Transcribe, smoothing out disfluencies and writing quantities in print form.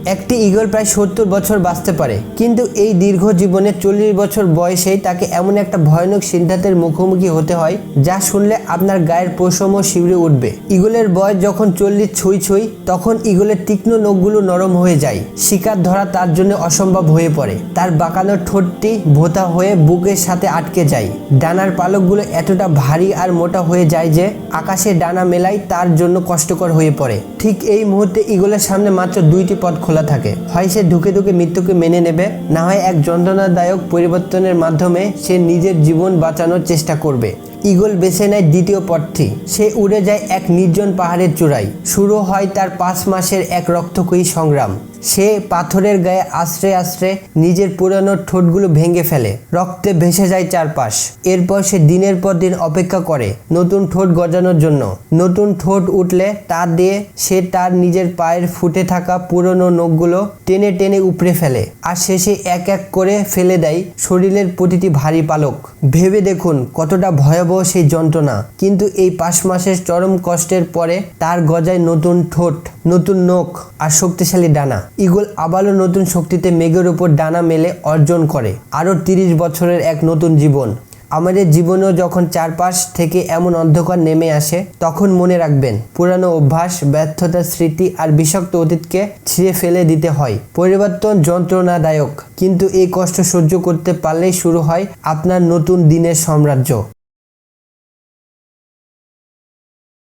একটি ঈগল প্রায় 70 বছর বাঁচতে পারে, কিন্তু এই দীর্ঘ জীবনে 40 বছর বয়সেই তাকে এমন একটা ভয়ানক সিদ্ধান্তের মুখোমুখি হতে হয় যা শুনলে আপনার গায়ের পশম শিউরে উঠবে। ঈগলের বয়স যখন 40 ছুঁই ছুঁই, তখন ঈগলের তীক্ষ্ণ নখগুলো নরম হয়ে যায়। শিকার ধরা তার জন্য অসম্ভব হয়ে পড়ে। তার বাঁকানো ঠোঁটটি ভোঁতা হয়ে বুকের সাথে আটকে যায়। ডানার পালকগুলো এতটা ভারী আর মোটা হয়ে যায় যে আকাশে ডানা মেলাই তার জন্য কষ্টকর হয়ে পড়ে। ঠিক এই মুহূর্তে ঈগলের সামনে মাত্র 2টি পথ খোলা থাকে। হয় সে ধুকে ধুকে মৃত্যুকে মেনে নেবে, না হয় এক যন্ত্রণাদায়ক পরিবর্তনের মাধ্যমে সে নিজের জীবন বাঁচানোর চেষ্টা করবে। ঈগল বেছে নেয় দ্বিতীয় পথটি। সে উড়ে যায় এক নির্জন পাহাড়ের চূড়ায়। শুরু হয় তার 5 মাসের এক রক্তক্ষয়ী সংগ্রাম। সে পাথরের গায়ে আশ্রে আশ্রে নিজের পুরানো ঠোঁটগুলো ভেঙে ফেলে। রক্তে ভেসে যায় চারপাশ। এরপর সে দিনের পর দিন অপেক্ষা করে নতুন ঠোঁট গজানোর জন্য। নতুন ঠোঁট উঠলে তা দিয়ে সে তার নিজের পায়ের ফুটে থাকা পুরনো নখগুলো টেনে টেনে উপড়ে ফেলে, আর শেষে এক এক করে ফেলে দেয় শরীরের প্রতিটি ভারী পালক। ভেবে দেখুন কতটা ভয়াবহ সেই যন্ত্রণা। কিন্তু এই 5 মাসের চরম কষ্টের পরে তার গজায় নতুন ঠোঁট, নতুন নখ আর শক্তিশালী ডানা। ঈগল আবারও নতুন শক্তিতে মেঘের উপর ডানা মেলে অর্জন করে আরও 30 বছরের এক নতুন জীবন। আমাদের জীবনেও যখন চারপাশ থেকে এমন অন্ধকার নেমে আসে, তখন মনে রাখবেন পুরানো অভ্যাস, ব্যর্থতার স্মৃতি আর বিষাক্ত অতীতকে ছিঁড়ে ফেলে দিতে হয়। পরিবর্তন যন্ত্রণাদায়ক, কিন্তু এই কষ্ট সহ্য করতে পারলেই শুরু হয় আপনার নতুন দিনের সাম্রাজ্য।